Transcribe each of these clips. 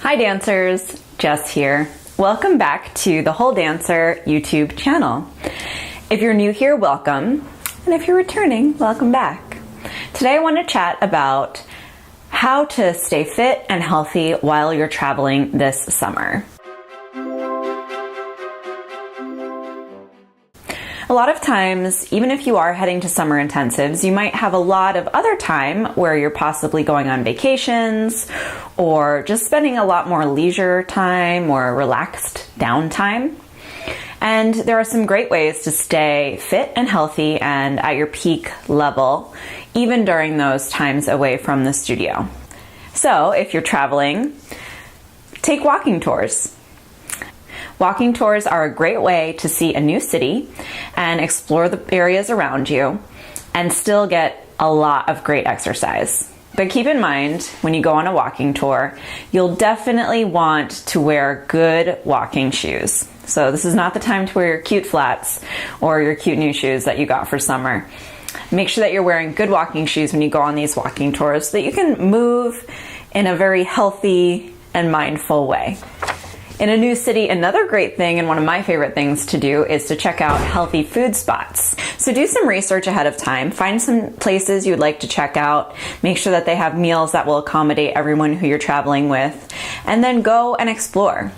Hi dancers, Jess here. Welcome back to the Whole Dancer YouTube channel. If you're new here, welcome. And if you're returning, welcome back. Today I want to chat about how to stay fit and healthy while you're traveling this summer. A lot of times, even if you are heading to summer intensives, you might have a lot of other time where you're possibly going on vacations or just spending a lot more leisure time or relaxed downtime. And there are some great ways to stay fit and healthy and at your peak level, even during those times away from the studio. So if you're traveling, take walking tours. Walking tours are a great way to see a new city and explore the areas around you and still get a lot of great exercise. But keep in mind, when you go on a walking tour, you'll definitely want to wear good walking shoes. So this is not the time to wear your cute flats or your cute new shoes that you got for summer. Make sure that you're wearing good walking shoes when you go on these walking tours so that you can move in a very healthy and mindful way. In a new city, another great thing and one of my favorite things to do is to check out healthy food spots. So do some research ahead of time, find some places you'd like to check out, make sure that they have meals that will accommodate everyone who you're traveling with, and then go and explore.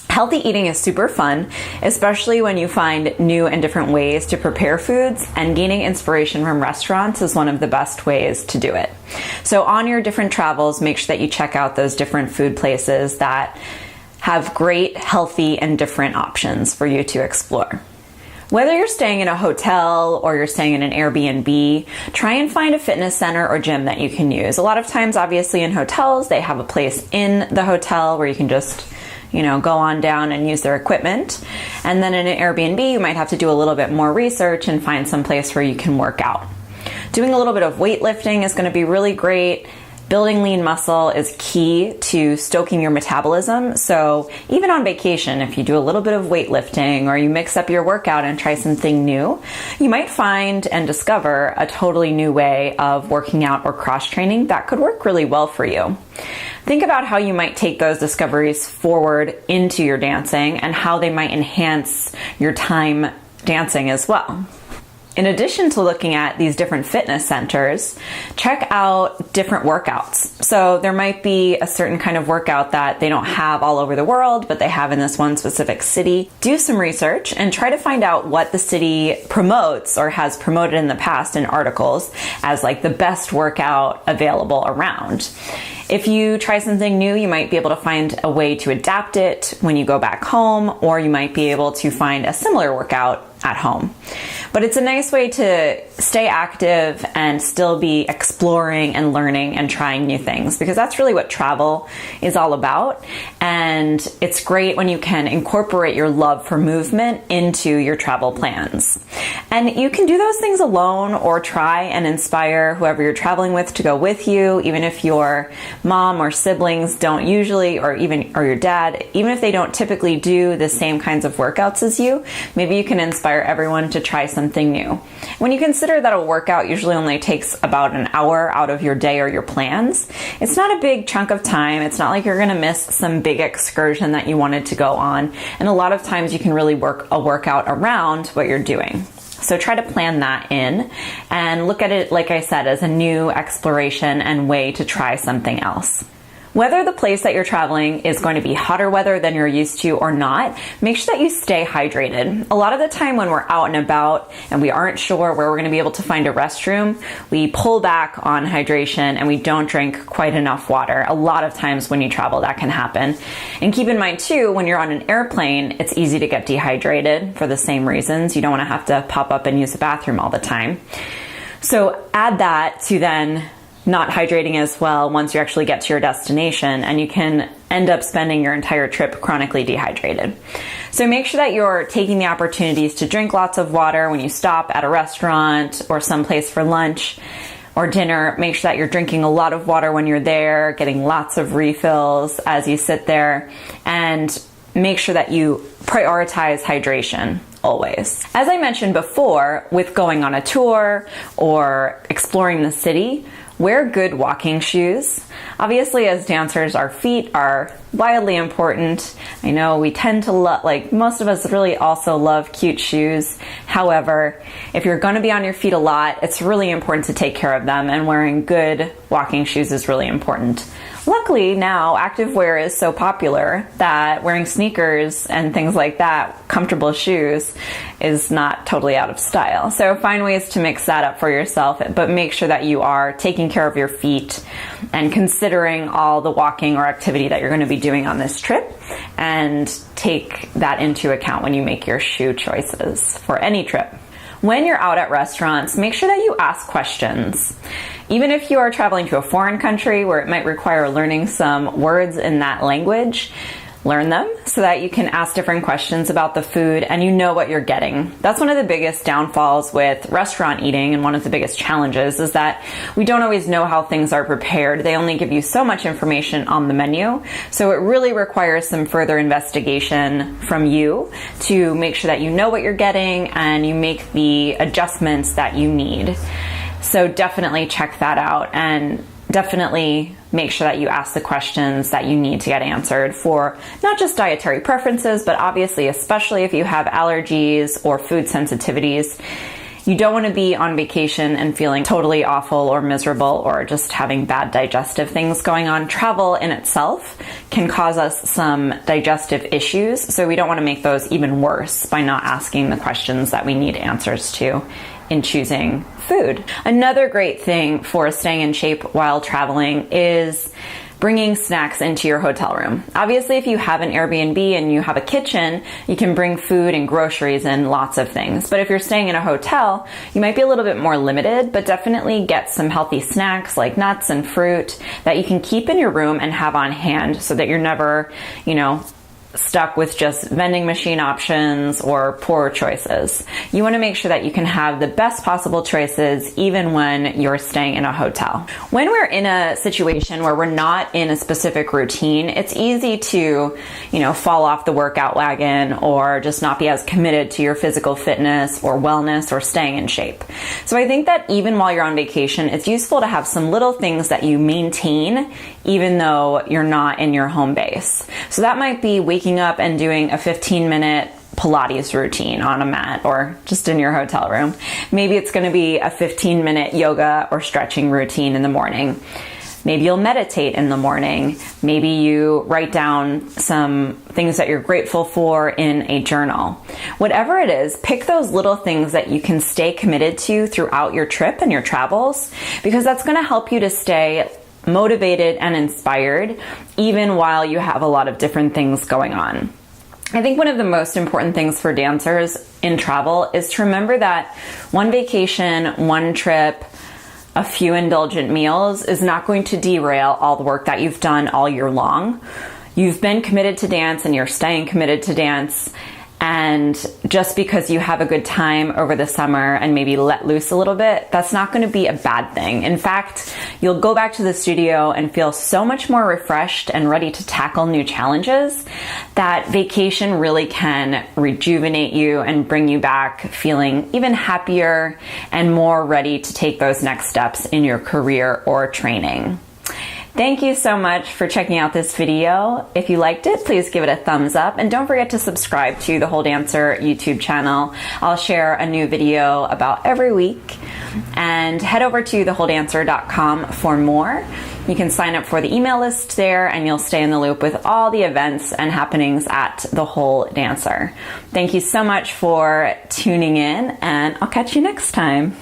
Healthy eating is super fun, especially when you find new and different ways to prepare foods, and gaining inspiration from restaurants is one of the best ways to do it. So on your different travels, make sure that you check out those different food places that have great, healthy, and different options for you to explore. Whether you're staying in a hotel or you're staying in an Airbnb, try and find a fitness center or gym that you can use. A lot of times, obviously, in hotels, they have a place in the hotel where you can just, go on down and use their equipment. And then in an Airbnb, you might have to do a little bit more research and find some place where you can work out. Doing a little bit of weightlifting is going to be really great. Building lean muscle is key to stoking your metabolism. So even on vacation, if you do a little bit of weightlifting or you mix up your workout and try something new, you might find and discover a totally new way of working out or cross-training that could work really well for you. Think about how you might take those discoveries forward into your dancing and how they might enhance your time dancing as well. In addition to looking at these different fitness centers, check out different workouts. So there might be a certain kind of workout that they don't have all over the world, but they have in this one specific city. Do some research and try to find out what the city promotes or has promoted in the past in articles as like the best workout available around. If you try something new, you might be able to find a way to adapt it when you go back home, or you might be able to find a similar workout at home. But it's a nice way to stay active and still be exploring and learning and trying new things, because that's really what travel is all about. And it's great when you can incorporate your love for movement into your travel plans. And you can do those things alone or try and inspire whoever you're traveling with to go with you, even if your mom or siblings don't usually, or your dad, even if they don't typically do the same kinds of workouts as you, maybe you can inspire everyone to try something new. When you consider that a workout usually only takes about an hour out of your day or your plans, it's not a big chunk of time. It's not like you're going to miss some big excursion that you wanted to go on. And a lot of times you can really work a workout around what you're doing. So try to plan that in and look at it, like I said, as a new exploration and way to try something else. Whether the place that you're traveling is going to be hotter weather than you're used to or not, make sure that you stay hydrated. A lot of the time when we're out and about and we aren't sure where we're going to be able to find a restroom, we pull back on hydration and we don't drink quite enough water. A lot of times when you travel, that can happen. And keep in mind too, when you're on an airplane, it's easy to get dehydrated for the same reasons. You don't want to have to pop up and use the bathroom all the time. So add that to then not hydrating as well once you actually get to your destination, and you can end up spending your entire trip chronically dehydrated. So make sure that you're taking the opportunities to drink lots of water when you stop at a restaurant or someplace for lunch or dinner. Make sure that you're drinking a lot of water when you're there, getting lots of refills as you sit there, and make sure that you prioritize hydration always. As I mentioned before, with going on a tour or exploring the city, Wear good walking shoes. Obviously, as dancers, our feet are wildly important. I know we tend to most of us really also love cute shoes. However, if you're going to be on your feet a lot, it's really important to take care of them, and wearing good walking shoes is really important. Luckily now, activewear is so popular that wearing sneakers and things like that, comfortable shoes, is not totally out of style. So find ways to mix that up for yourself, but make sure that you are taking care of your feet and considering all the walking or activity that you're going to be doing on this trip, and take that into account when you make your shoe choices for any trip. When you're out at restaurants, make sure that you ask questions. Even if you are traveling to a foreign country where it might require learning some words in that language, learn them so that you can ask different questions about the food and you know what you're getting. That's one of the biggest downfalls with restaurant eating, and one of the biggest challenges is that we don't always know how things are prepared. They only give you so much information on the menu, so it really requires some further investigation from you to make sure that you know what you're getting and you make the adjustments that you need. So definitely check that out, and definitely make sure that you ask the questions that you need to get answered for not just dietary preferences, but obviously, especially if you have allergies or food sensitivities. You don't want to be on vacation and feeling totally awful or miserable or just having bad digestive things going on. Travel in itself can cause us some digestive issues, so we don't want to make those even worse by not asking the questions that we need answers to in choosing food. Another great thing for staying in shape while traveling is bringing snacks into your hotel room. Obviously, if you have an Airbnb and you have a kitchen, you can bring food and groceries and lots of things. But if you're staying in a hotel, you might be a little bit more limited, but definitely get some healthy snacks like nuts and fruit that you can keep in your room and have on hand so that you're never, stuck with just vending machine options or poor choices. You want to make sure that you can have the best possible choices even when you're staying in a hotel. When we're in a situation where we're not in a specific routine, it's easy to, fall off the workout wagon or just not be as committed to your physical fitness or wellness or staying in shape. So I think that even while you're on vacation, it's useful to have some little things that you maintain even though you're not in your home base. So that might be waking up and doing a 15-minute Pilates routine on a mat or just in your hotel room. Maybe it's going to be a 15-minute yoga or stretching routine in the morning. Maybe you'll meditate in the morning. Maybe you write down some things that you're grateful for in a journal. Whatever it is, pick those little things that you can stay committed to throughout your trip and your travels, because that's going to help you to stay motivated and inspired even while you have a lot of different things going on. I think one of the most important things for dancers in travel is to remember that one vacation, one trip, a few indulgent meals is not going to derail all the work that you've done all year long. You've been committed to dance and you're staying committed to dance. And just because you have a good time over the summer and maybe let loose a little bit, that's not going to be a bad thing. In fact, you'll go back to the studio and feel so much more refreshed and ready to tackle new challenges that vacation really can rejuvenate you and bring you back feeling even happier and more ready to take those next steps in your career or training. Thank you so much for checking out this video. If you liked it, please give it a thumbs up, and don't forget to subscribe to the Whole Dancer YouTube channel. I'll share a new video about every week, and head over to thewholedancer.com for more. You can sign up for the email list there, and you'll stay in the loop with all the events and happenings at The Whole Dancer. Thank you so much for tuning in, and I'll catch you next time.